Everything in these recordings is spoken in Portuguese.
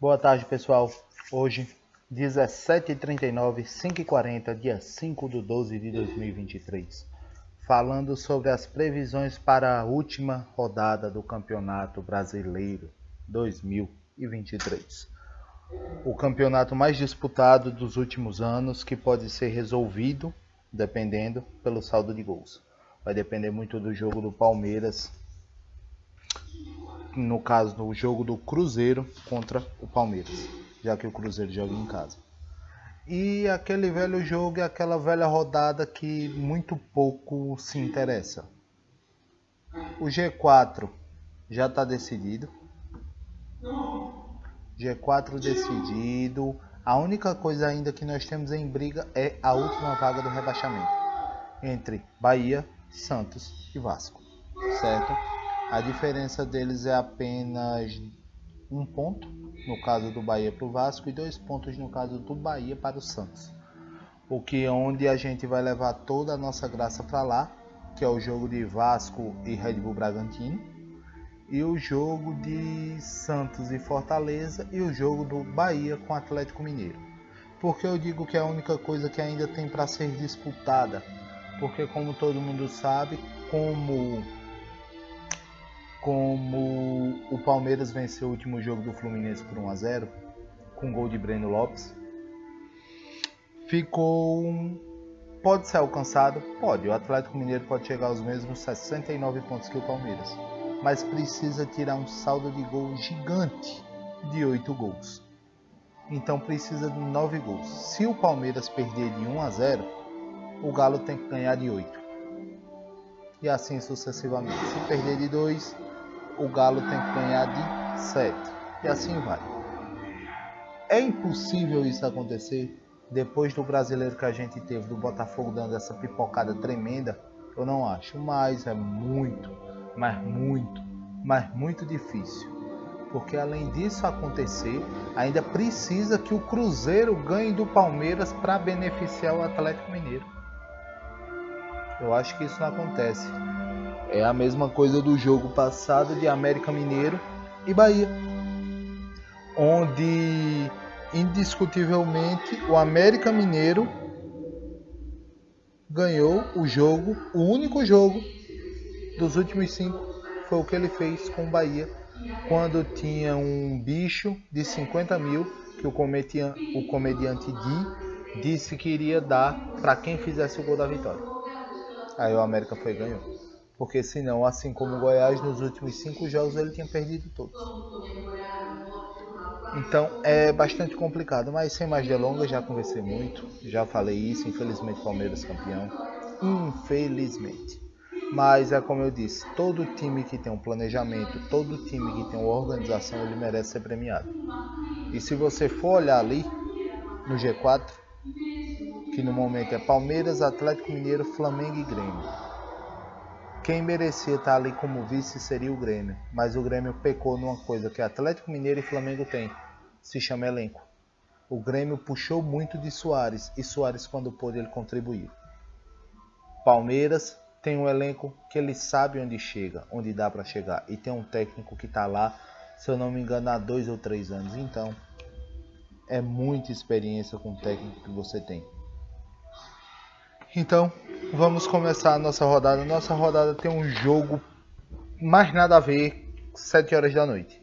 Boa tarde, pessoal. Hoje, 17h39, 5h40, dia 5/12/2023. Falando sobre as previsões para a última rodada do Campeonato Brasileiro 2023. O campeonato mais disputado dos últimos anos, que pode ser resolvido, dependendo, pelo saldo de gols. Vai depender muito do jogo do Palmeiras, no caso do jogo do Cruzeiro contra o Palmeiras, já que o Cruzeiro joga em casa. E aquele velho jogo e aquela velha rodada que muito pouco se interessa. O G4 já está decidido. G4 decidido. A única coisa ainda que nós temos em briga é a última vaga do rebaixamento entre Bahia, Santos e Vasco, certo? A diferença deles é apenas 1 ponto, no caso do Bahia para o Vasco, e 2 pontos no caso do Bahia para o Santos. O que é onde a gente vai levar toda a nossa graça para lá, que é o jogo de Vasco e Red Bull Bragantino, e o jogo de Santos e Fortaleza, e o jogo do Bahia com Atlético Mineiro. Por que eu digo que é a única coisa que ainda tem para ser disputada? Porque, como todo mundo sabe, como o Palmeiras venceu o último jogo do Fluminense por 1-0, com gol de Breno Lopes, pode ser alcançado? Pode. O Atlético Mineiro pode chegar aos mesmos 69 pontos que o Palmeiras, mas precisa tirar um saldo de gol gigante de 8 gols. Então precisa de 9 gols. Se o Palmeiras perder de 1-0, o Galo tem que ganhar de 8. E assim sucessivamente. Se perder de 2, o Galo tem que ganhar de 7. E assim vai. É impossível isso acontecer depois do brasileiro que a gente teve, do Botafogo dando essa pipocada tremenda? Eu não acho. Mas é muito difícil. Porque além disso acontecer, ainda precisa que o Cruzeiro ganhe do Palmeiras para beneficiar o Atlético Mineiro. Eu acho que isso não acontece. É a mesma coisa do jogo passado de América Mineiro e Bahia, onde indiscutivelmente o América Mineiro ganhou o jogo, o único jogo dos últimos 5 foi o que ele fez com o Bahia, quando tinha um bicho de 50 mil que o comediante Di disse que iria dar para quem fizesse o gol da vitória. Aí o América foi e ganhou. Porque senão, assim como o Goiás, nos últimos 5 jogos ele tinha perdido todos. Então é bastante complicado, mas sem mais delongas, já conversei muito, já falei isso, infelizmente Palmeiras campeão, infelizmente. Mas é como eu disse, todo time que tem um planejamento, todo time que tem uma organização, ele merece ser premiado. E se você for olhar ali no G4, que no momento é Palmeiras, Atlético Mineiro, Flamengo e Grêmio. Quem merecia estar ali como vice seria o Grêmio, mas o Grêmio pecou numa coisa que Atlético Mineiro e Flamengo têm, se chama elenco. O Grêmio puxou muito de Soares, e Soares, quando pôde, ele contribuiu. Palmeiras tem um elenco que ele sabe onde chega, onde dá para chegar, e tem um técnico que está lá, se eu não me engano, há 2 ou 3 anos. Então é muita experiência com o técnico que você tem. Então vamos começar a nossa rodada. Nossa rodada tem um jogo mais nada a ver, 7 horas da noite.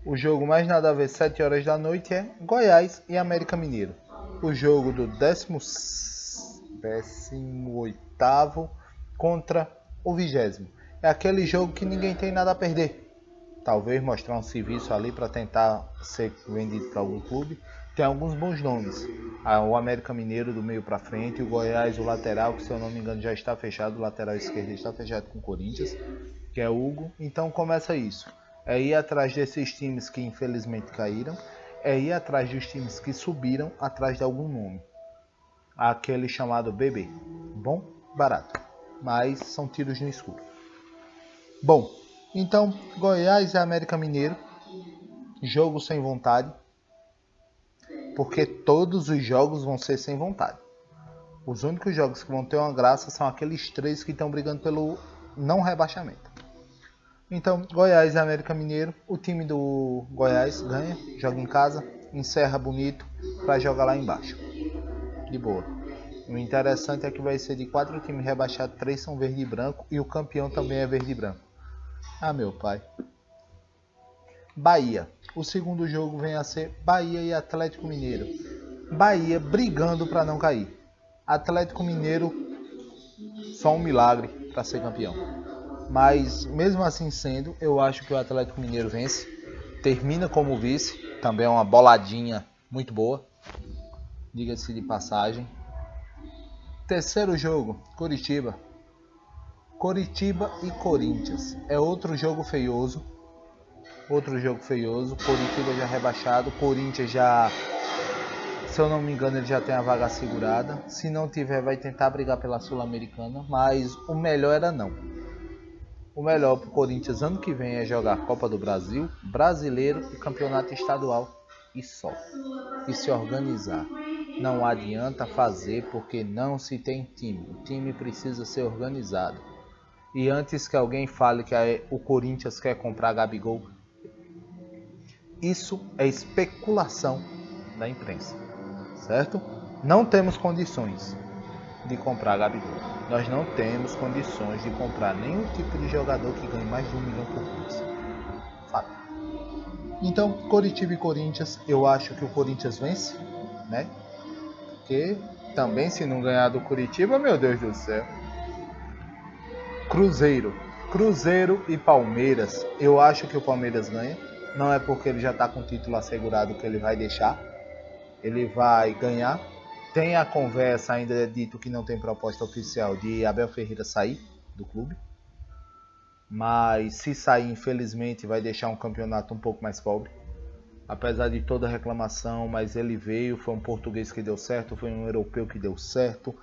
O jogo mais nada a ver, 7 horas da noite, é Goiás e América Mineiro. O jogo do 18º contra o 20º. É aquele jogo que ninguém tem nada a perder. Talvez mostrar um serviço ali para tentar ser vendido para algum clube. Tem alguns bons nomes. O América Mineiro do meio para frente, o Goiás, o lateral, que se eu não me engano já está fechado, o lateral esquerdo está fechado com o Corinthians, que é Hugo. Então começa isso. É ir atrás desses times que infelizmente caíram, é ir atrás dos times que subiram atrás de algum nome. Aquele chamado BB. Bom, barato, mas são tiros no escuro. Bom, então Goiás e América Mineiro, jogo sem vontade, porque todos os jogos vão ser sem vontade. Os únicos jogos que vão ter uma graça são aqueles 3 que estão brigando pelo não rebaixamento. Então, Goiás e América Mineiro, o time do Goiás ganha, joga em casa, encerra bonito para jogar lá embaixo. De boa. O interessante é que vai ser de 4 times rebaixados, 3 são verde e branco e o campeão também é verde e branco. Ah, meu pai. Bahia. O segundo jogo vem a ser Bahia e Atlético Mineiro. Bahia brigando para não cair. Atlético Mineiro, só um milagre para ser campeão. Mas mesmo assim sendo, eu acho que o Atlético Mineiro vence. Termina como vice. Também é uma boladinha muito boa. Diga-se de passagem. Terceiro jogo, Curitiba. Curitiba e Corinthians. É outro jogo feioso. Curitiba já rebaixado. Corinthians já, se eu não me engano, ele já tem a vaga segurada. Se não tiver, vai tentar brigar pela Sul-Americana. Mas o melhor era não. O melhor para o Corinthians ano que vem é jogar Copa do Brasil, Brasileiro e Campeonato Estadual. E só. E se organizar. Não adianta fazer porque não se tem time. O time precisa ser organizado. E antes que alguém fale que o Corinthians quer comprar Gabigol, isso é especulação da imprensa, certo? Não temos condições de comprar Gabigol. Nós não temos condições de comprar nenhum tipo de jogador que ganhe mais de 1 milhão por mês. Fato. Então, Coritiba e Corinthians, eu acho que o Corinthians vence, né? Porque também se não ganhar do Coritiba, meu Deus do céu. Cruzeiro e Palmeiras, eu acho que o Palmeiras ganha. Não é porque ele já está com o título assegurado que ele vai deixar. Ele vai ganhar. Tem a conversa, ainda é dito que não tem proposta oficial de Abel Ferreira sair do clube. Mas se sair, infelizmente, vai deixar um campeonato um pouco mais pobre. Apesar de toda a reclamação, mas ele veio, foi um português que deu certo, foi um europeu que deu certo,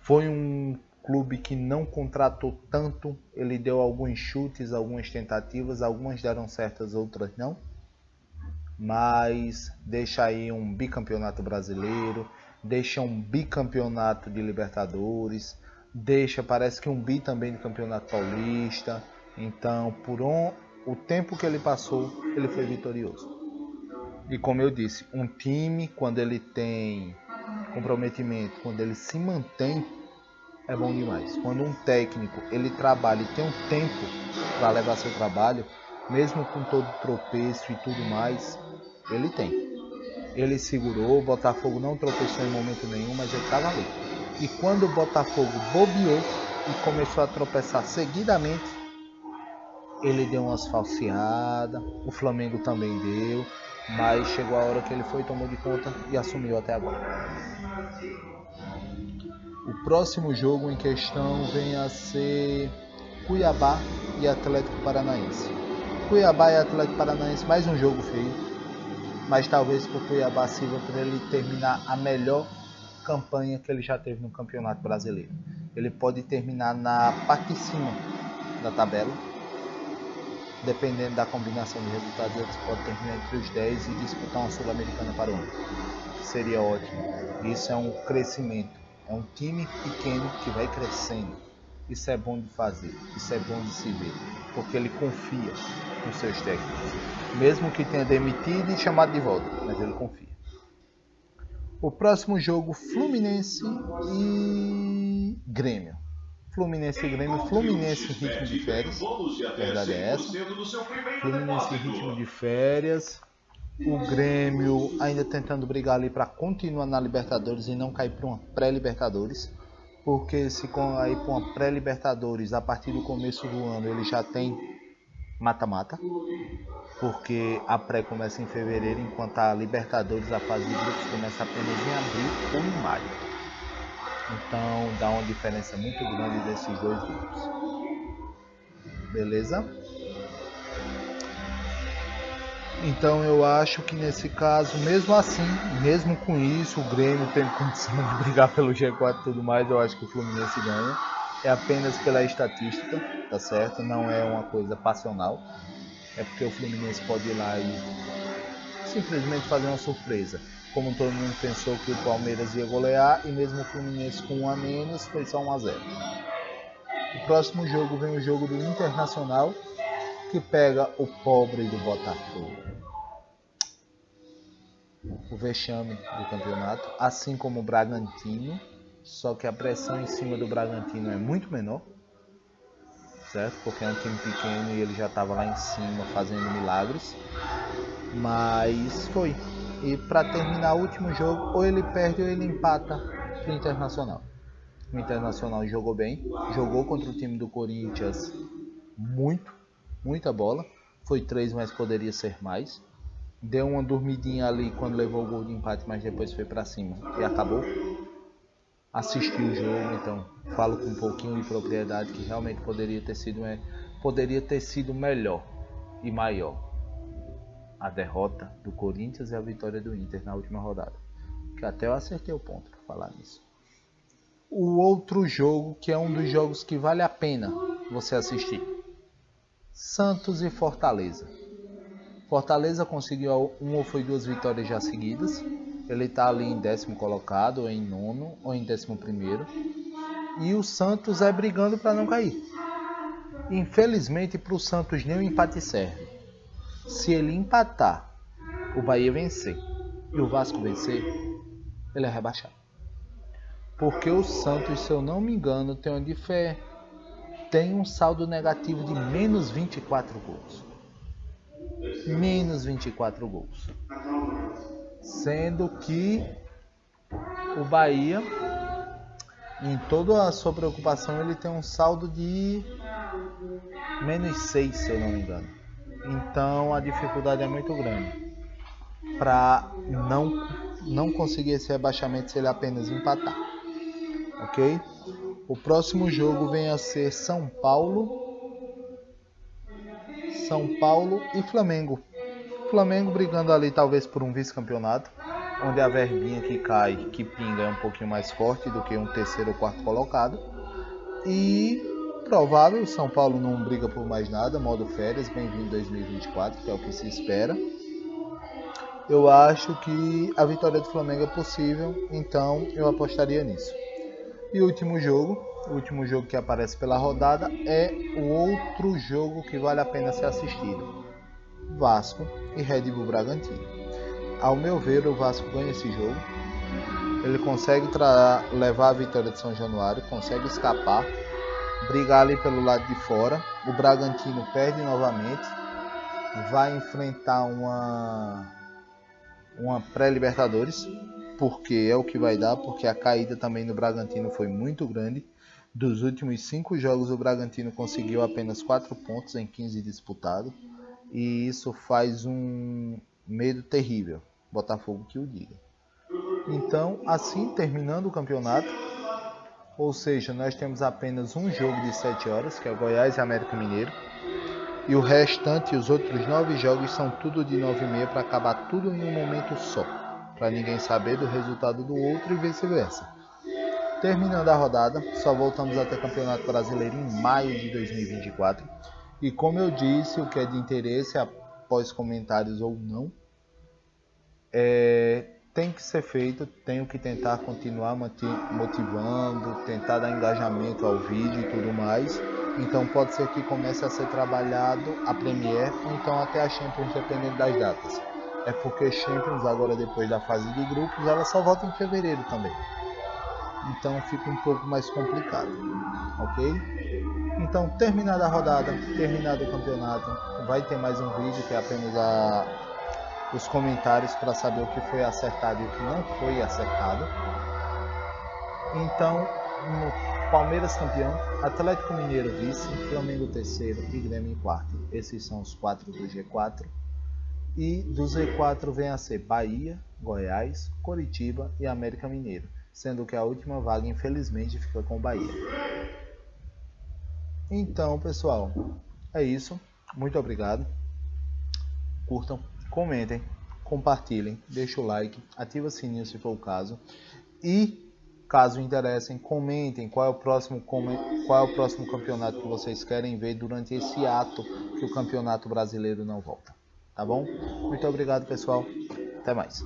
foi um clube que não contratou tanto, ele deu alguns chutes, algumas tentativas, algumas deram certas, outras não. Mas deixa aí um bicampeonato brasileiro, deixa um bicampeonato de Libertadores, deixa, parece que um bi também de Campeonato Paulista. Então, o tempo que ele passou, ele foi vitorioso. E como eu disse, um time, quando ele tem comprometimento, quando ele se mantém, é bom demais. Quando um técnico, ele trabalha e tem um tempo para levar seu trabalho, mesmo com todo tropeço e tudo mais, ele tem. Ele segurou, o Botafogo não tropeçou em momento nenhum, mas ele estava ali. E quando o Botafogo bobeou e começou a tropeçar seguidamente, ele deu umas falseadas, o Flamengo também deu, mas chegou a hora que ele foi, tomou de conta e assumiu até agora. O próximo jogo em questão vem a ser Cuiabá e Atlético Paranaense. Cuiabá e Atlético Paranaense, mais um jogo feio, mas talvez para o Cuiabá sirva para ele terminar a melhor campanha que ele já teve no Campeonato Brasileiro. Ele pode terminar na parte de cima da tabela. Dependendo da combinação de resultados, eles podem terminar entre os 10 e disputar uma Sul-Americana para o ano. Seria ótimo. Isso é um crescimento. É um time pequeno que vai crescendo. Isso é bom de fazer. Isso é bom de se ver. Porque ele confia nos seus técnicos. Mesmo que tenha demitido e chamado de volta. Mas ele confia. O próximo jogo, Fluminense e Grêmio. Fluminense e Grêmio, Fluminense em ritmo de férias, a verdade é essa. Fluminense em ritmo de férias, o Grêmio ainda tentando brigar ali para continuar na Libertadores e não cair para uma pré-Libertadores, porque se cair para uma pré-Libertadores a partir do começo do ano ele já tem mata-mata, porque a pré começa em fevereiro, enquanto a Libertadores, a fase de grupos, começa apenas em abril ou em maio. Então dá uma diferença muito grande desses dois grupos. Beleza? Então eu acho que nesse caso, mesmo assim, mesmo com isso, o Grêmio tem condição de brigar pelo G4 e tudo mais, eu acho que o Fluminense ganha. É apenas pela estatística, tá certo? Não é uma coisa passional. É porque o Fluminense pode ir lá e simplesmente fazer uma surpresa. Como todo mundo pensou que o Palmeiras ia golear, e mesmo o Fluminense com 1 a menos, foi só 1 a 0. O próximo jogo vem o jogo do Internacional que pega o pobre do Botafogo. O vexame do campeonato, assim como o Bragantino, só que a pressão em cima do Bragantino é muito menor, certo? Porque é um time pequeno e ele já estava lá em cima fazendo milagres, mas foi. E para terminar o último jogo, ou ele perde ou ele empata pro Internacional. O Internacional jogou bem, jogou contra o time do Corinthians muita bola, foi 3, mas poderia ser mais. Deu uma dormidinha ali quando levou o gol de empate, mas depois foi para cima e acabou. Assisti o jogo, então falo com um pouquinho de propriedade que realmente poderia ter sido melhor e maior a derrota do Corinthians e a vitória do Inter na última rodada, que até eu acertei o ponto para falar nisso. O outro jogo, que é um dos jogos que vale a pena você assistir, Santos e Fortaleza. Fortaleza conseguiu 1 ou foi 2 vitórias já seguidas. Ele está ali em 10º colocado, ou em 9º, ou em 11º. E o Santos é brigando para não cair. Infelizmente para o Santos nem o empate serve. Se ele empatar, o Bahia vencer e o Vasco vencer, ele é rebaixado. Porque o Santos, se eu não me engano, tem um saldo negativo de menos 24 gols. Menos 24 gols. Sendo que o Bahia, em toda a sua preocupação, ele tem um saldo de menos 6, se eu não me engano. Então a dificuldade é muito grande para não conseguir esse rebaixamento se ele apenas empatar. Ok? O próximo jogo vem a ser São Paulo e Flamengo. Flamengo brigando ali talvez por um vice-campeonato, onde a verbinha que pinga é um pouquinho mais forte do que um 3º ou 4º colocado. E provável, São Paulo não briga por mais nada, modo férias, bem-vindo 2024, que é o que se espera. Eu acho que a vitória do Flamengo é possível, então eu apostaria nisso. E o último jogo que aparece pela rodada, é o outro jogo que vale a pena ser assistido. Vasco e Red Bull Bragantino. Ao meu ver, o Vasco ganha esse jogo. Ele consegue levar a vitória de São Januário, consegue escapar, brigar ali pelo lado de fora. O Bragantino perde novamente, vai enfrentar uma pré-Libertadores, porque é o que vai dar, porque a caída também no Bragantino foi muito grande. Dos últimos 5 jogos, o Bragantino conseguiu apenas 4 pontos em 15 disputados. E isso faz um medo terrível. Botafogo que o diga. Então, assim, terminando o campeonato, ou seja, nós temos apenas um jogo de 7 horas, que é Goiás e América Mineiro. E o restante, os outros 9 jogos, são tudo de 9h30 para acabar tudo em um momento só. Para ninguém saber do resultado do outro e vice-versa. Terminando a rodada, só voltamos a ter Campeonato Brasileiro em maio de 2024. E como eu disse, o que é de interesse, após comentários ou não, tem que ser feito, tenho que tentar continuar motivando, tentar dar engajamento ao vídeo e tudo mais. Então pode ser que comece a ser trabalhado a Premier ou então até a Champions, dependendo das datas. É porque Champions, agora depois da fase de grupos, ela só volta em fevereiro também. Então fica um pouco mais complicado, ok? Então, terminada a rodada, terminado o campeonato, vai ter mais um vídeo que é apenas os comentários para saber o que foi acertado e o que não foi acertado. Então, no Palmeiras campeão, Atlético Mineiro vice, Flamengo terceiro e Grêmio em quarto. Esses são os 4 do G4. E do Z4 vem a ser Bahia, Goiás, Coritiba e América Mineiro, sendo que a última vaga infelizmente fica com o Bahia. Então, pessoal, é isso. Muito obrigado. Curtam, comentem, compartilhem, deixem o like, ativem o sininho se for o caso. E, caso interessem, comentem qual é o próximo campeonato que vocês querem ver durante esse ato que o Campeonato Brasileiro não volta. Tá bom? Muito obrigado, pessoal. Até mais.